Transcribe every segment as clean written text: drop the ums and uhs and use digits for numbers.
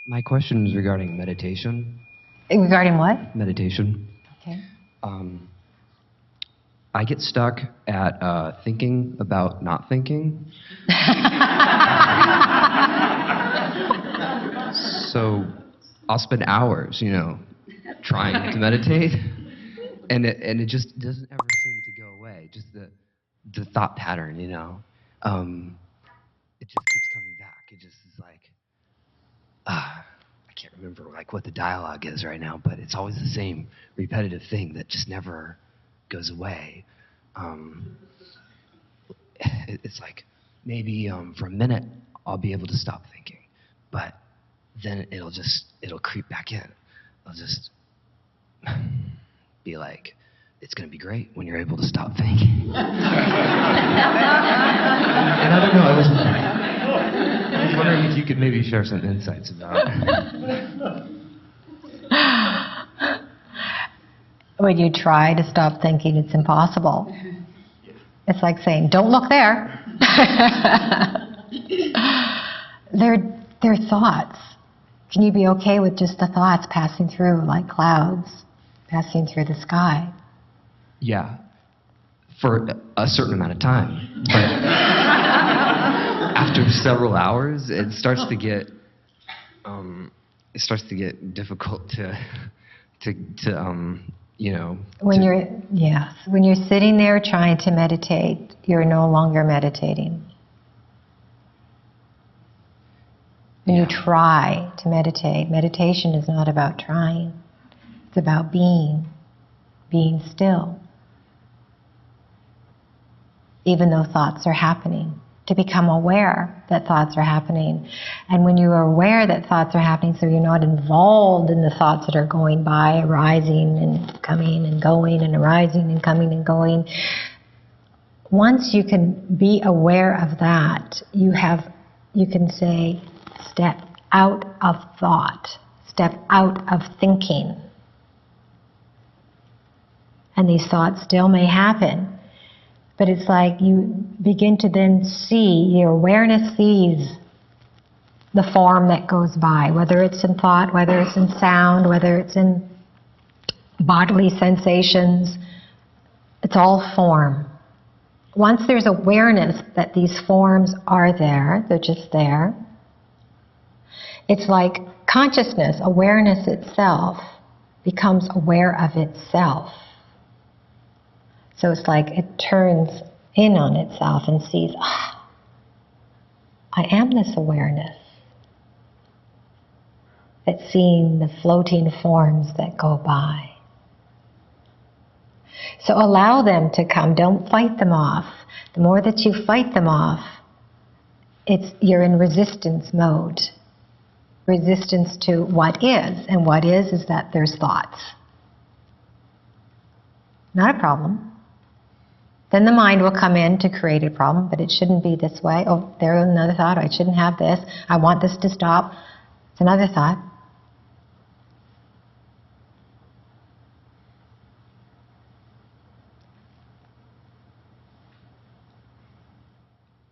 My question is regarding meditation. Regarding what? Meditation. Okay. I get stuck at thinking about not thinking. So I'll spend hours, trying to meditate, and it just doesn't ever seem to go away. Just the thought pattern, it just keeps coming back. It just is like, I can't remember like what the dialogue is right now, but it's always the same repetitive thing that just never goes away. It's like maybe for a minute I'll be able to stop thinking, but then it'll creep back in. I'll just be like, it's going to be great when you're able to stop thinking. And I don't know, I was wondering if you could maybe share some insights about it. When you try to stop thinking, it's impossible. It's like saying, don't look there. They're thoughts. Can you be okay with just the thoughts passing through like clouds, passing through the sky? Yeah, for a certain amount of time. But after several hours, it starts to get difficult to When you're sitting there trying to meditate, you're no longer meditating. When you try to meditate, meditation is not about trying. It's about being still. Even though thoughts are happening, to become aware that thoughts are happening. And when you are aware that thoughts are happening, so you're not involved in the thoughts that are going by, arising and coming and going and arising and coming and going, once you can be aware of that, you can say, step out of thought, step out of thinking. And these thoughts still may happen, but it's like you begin to then see, your awareness sees the form that goes by, whether it's in thought, whether it's in sound, whether it's in bodily sensations. It's all form. Once there's awareness that these forms are there, they're just there, it's like consciousness, awareness itself, becomes aware of itself. So it's like it turns in on itself and sees, I am this awareness. It's seeing the floating forms that go by. So allow them to come. Don't fight them off. The more that you fight them off, you're in resistance mode. Resistance to what is. And what is that there's thoughts. Not a problem. Then the mind will come in to create a problem, but it shouldn't be this way. Oh, there's another thought. I shouldn't have this. I want this to stop. It's another thought.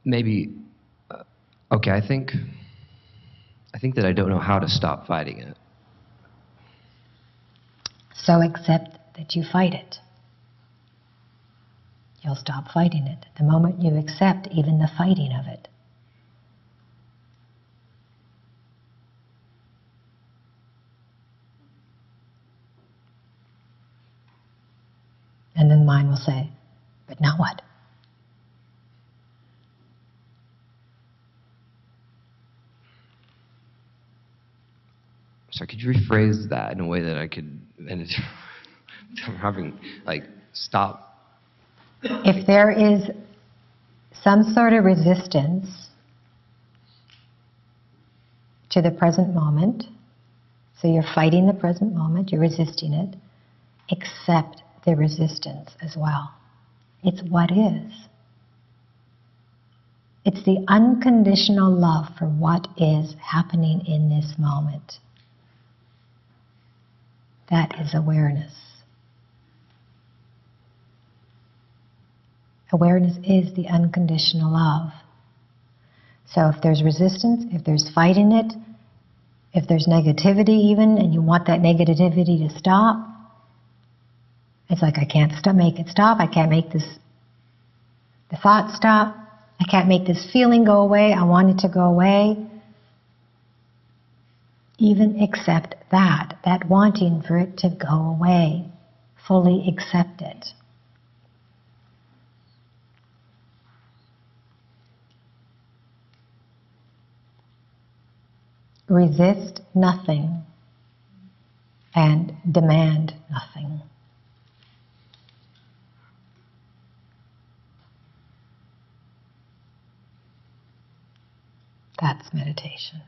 Maybe, okay, I think that I don't know how to stop fighting it. So accept that you fight it. You'll stop fighting it the moment you accept even the fighting of it. And then the mind will say, but now what? So could you rephrase that in a way that I could, and I'm having, like, stop. If there is some sort of resistance to the present moment, so you're fighting the present moment, you're resisting it, accept the resistance as well. It's what is. It's the unconditional love for what is happening in this moment. That is awareness. Awareness is the unconditional love. So if there's resistance, if there's fighting it, If there's negativity even, and you want that negativity to stop, it's like, I can't make it stop. I can't make the thought stop. I can't make this feeling go away. I want it to go away. Even accept that wanting for it to go away. Fully accept it. Resist nothing and demand nothing. That's meditation.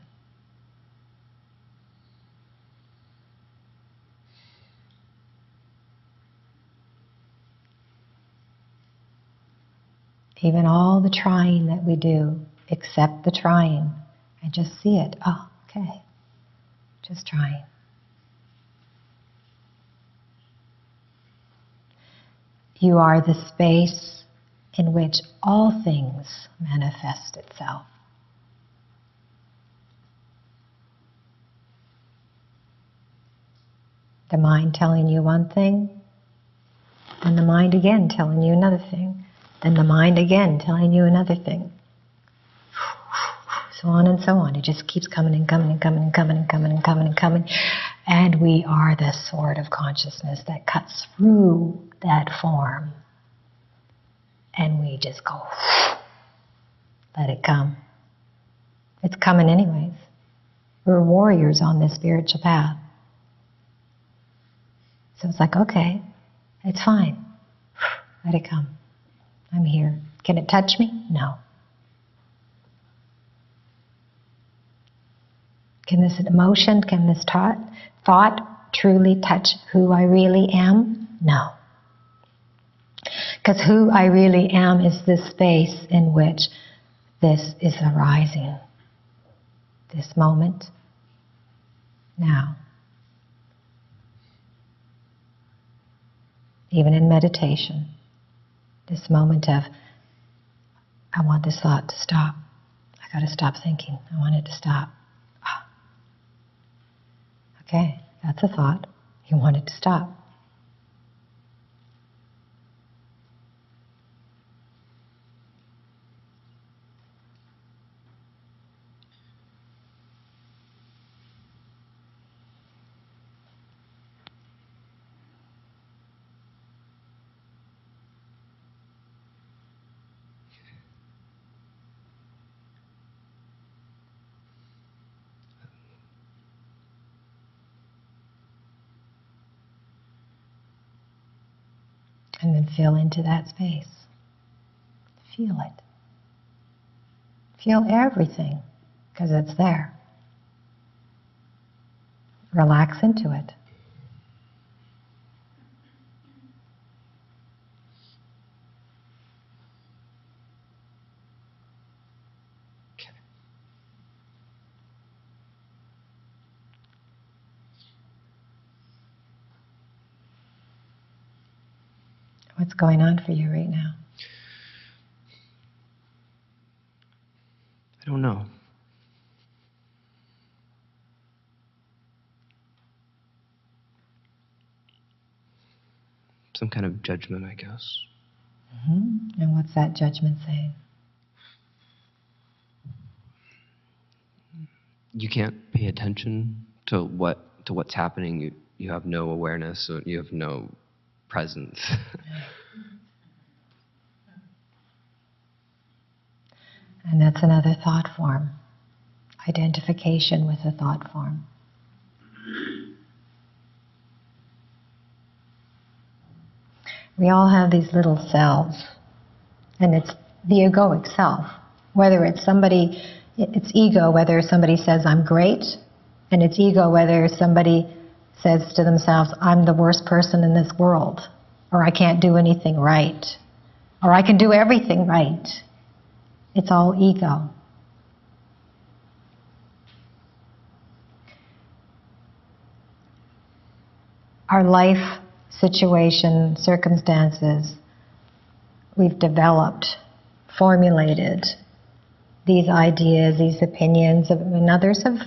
Even all the trying that we do, accept the trying and just see it. Oh, okay. Just trying. You are the space in which all things manifest itself. The mind telling you one thing, and the mind again telling you another thing, then the mind again telling you another thing. So on and so on. It just keeps coming and coming and coming and coming and coming and coming and coming. And we are the sword of consciousness that cuts through that form. And we just go, let it come. It's coming anyways. We're warriors on this spiritual path. So it's like, okay, it's fine. Let it come. I'm here. Can it touch me? No. Can this emotion, can this thought truly touch who I really am? No. Because who I really am is this space in which this is arising. This moment, now. Even in meditation, this moment of, I want this thought to stop. I got to stop thinking. I want it to stop. Ah. Okay, that's a thought. You want it to stop. And then feel into that space. Feel it. Feel everything, because it's there. Relax into it. What's going on for you right now? I don't know. Some kind of judgment, I guess. Mm-hmm. And what's that judgment saying? You can't pay attention to what's happening. You have no awareness, so you have no presence. And that's another thought form. Identification with a thought form. We all have these little selves, and it's the egoic self. Whether it's somebody, it's ego, whether somebody says, I'm great, and it's ego, whether somebody says to themselves, I'm the worst person in this world, or I can't do anything right, or I can do everything right. It's all ego. Our life situation, circumstances, we've developed, formulated these ideas, these opinions, and others have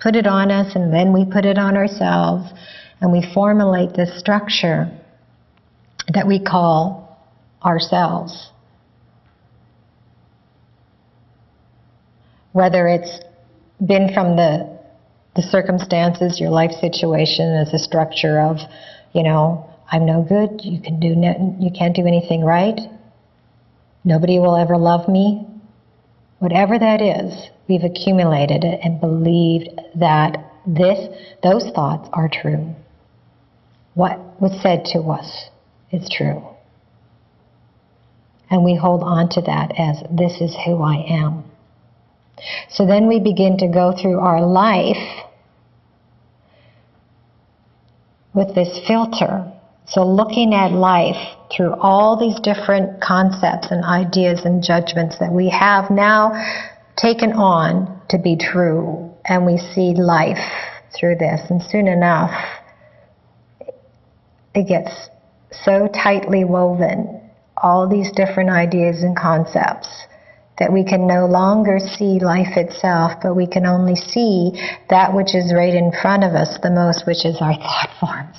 put it on us, and then we put it on ourselves, and we formulate this structure that we call ourselves. Whether it's been from the circumstances, your life situation as a structure of, I'm no good, you can't do anything right, nobody will ever love me. Whatever that is, we've accumulated it and believed that those thoughts are true. What was said to us is true. And we hold on to that as, this is who I am. So then we begin to go through our life with this filter. So looking at life through all these different concepts and ideas and judgments that we have now taken on to be true. And we see life through this. And soon enough, it gets so tightly woven, all these different ideas and concepts, that we can no longer see life itself, but we can only see that which is right in front of us the most, which is our thought forms.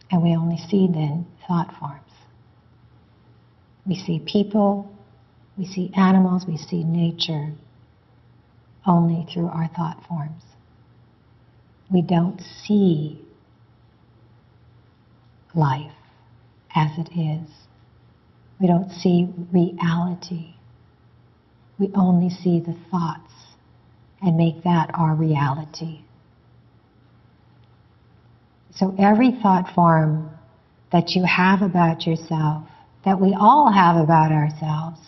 And we only see then thought forms. We see people, we see animals, we see nature only through our thought forms. We don't see life as it is. We don't see reality. We only see the thoughts and make that our reality. So every thought form that you have about yourself, that we all have about ourselves,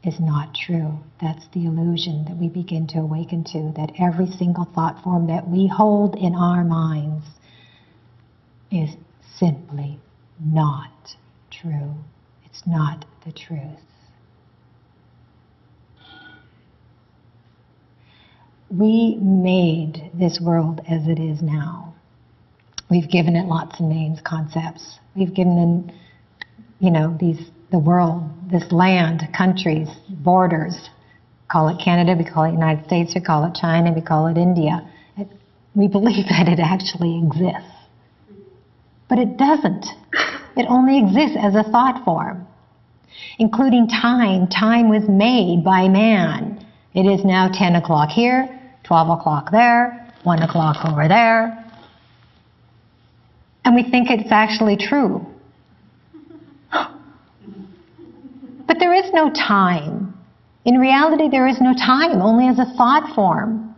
is not true. That's the illusion that we begin to awaken to, that every single thought form that we hold in our minds is simply not true. It's not the truth. We made this world as it is now. We've given it lots of names, concepts. We've given them, the world, this land, countries, borders. We call it Canada, we call it United States, we call it China, we call it India. We believe that it actually exists. But it doesn't. It only exists as a thought form. Including time. Time was made by man. It is now 10 o'clock here, 12 o'clock there, 1 o'clock over there. And we think it's actually true. But there is no time. In reality, there is no time, only as a thought form.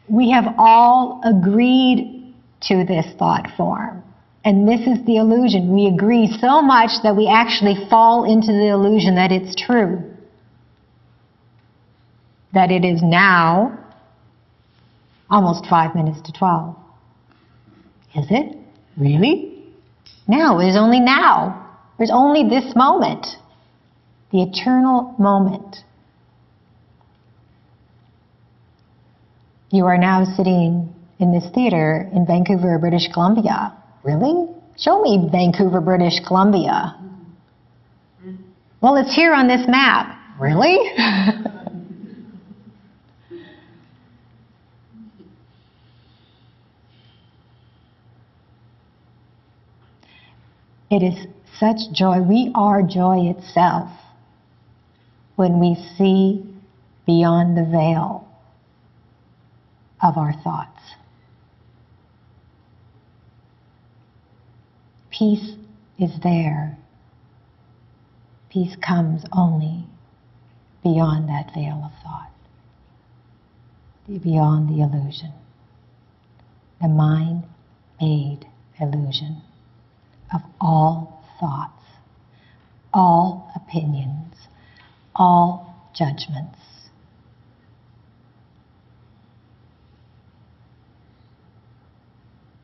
We have all agreed to this thought form. And this is the illusion. We agree so much that we actually fall into the illusion that it's true. That it is now almost 5 minutes to 12. Is it? Really? No, it is only now. There's only this moment. The eternal moment. You are now sitting in this theater in Vancouver, British Columbia. Really? Show me Vancouver, British Columbia. Well, it's here on this map. Really? It is such joy. We are joy itself when we see beyond the veil of our thoughts. Peace is there. Peace comes only beyond that veil of thought, beyond the illusion, the mind-made illusion of all thoughts, all opinions, all judgments.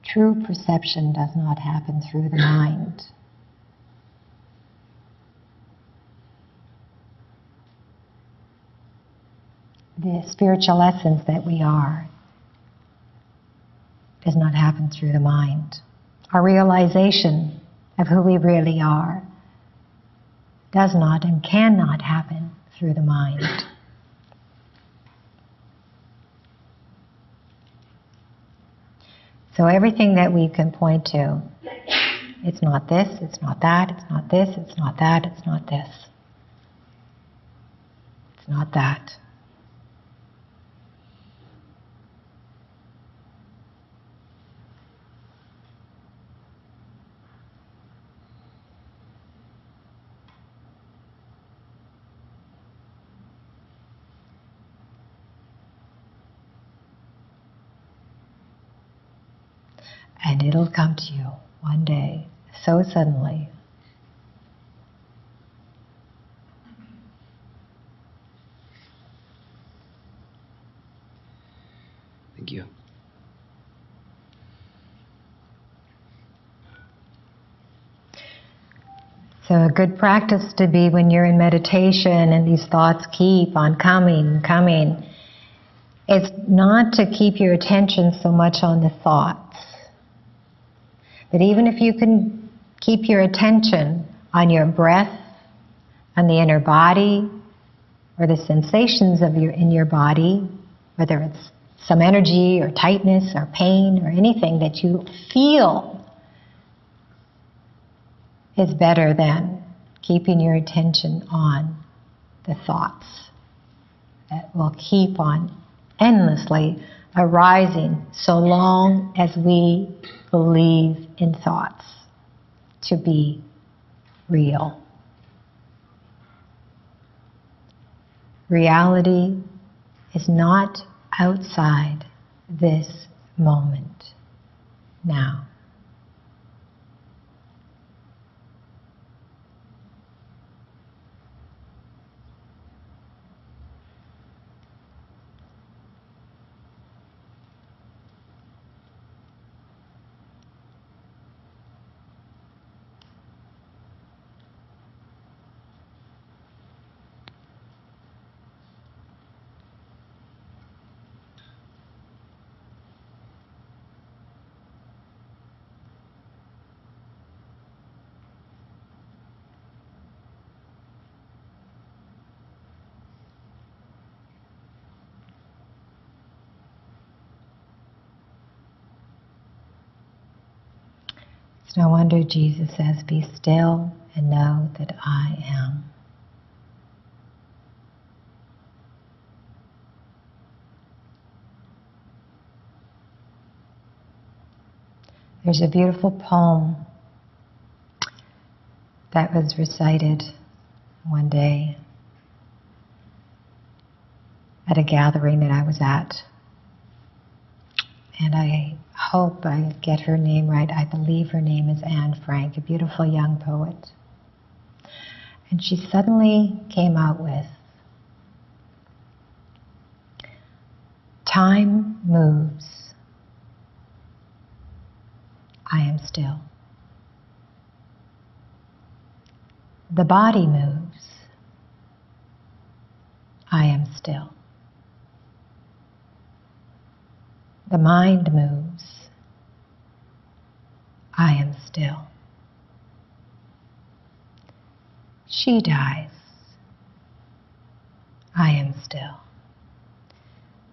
True perception does not happen through the mind. The spiritual essence that we are does not happen through the mind. Our realization of who we really are does not and cannot happen through the mind. So everything that we can point to, it's not this, it's not that, it's not this, it's not that, it's not this. It's not that. And it'll come to you one day, so suddenly. Thank you. So a good practice to be when you're in meditation and these thoughts keep on coming, is not to keep your attention so much on the thoughts. But even if you can keep your attention on your breath, on the inner body, or the sensations in your body, whether it's some energy or tightness or pain or anything that you feel, is better than keeping your attention on the thoughts that will keep on endlessly arising so long as we believe in thoughts to be real. Reality is not outside this moment now. It's no wonder Jesus says, "Be still and know that I am." There's a beautiful poem that was recited one day at a gathering that I was at. And I hope I get her name right. I believe her name is Anne Frank, a beautiful young poet. And she suddenly came out with, "Time moves. I am still. The body moves. I am still. The mind moves. I am still. She dies. I am still.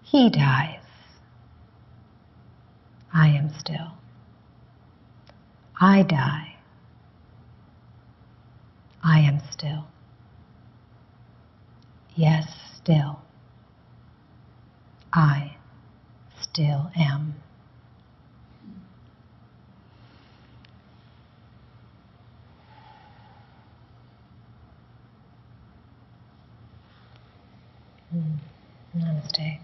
He dies. I am still. I die. I am still. Yes, still. I still am." Namaste.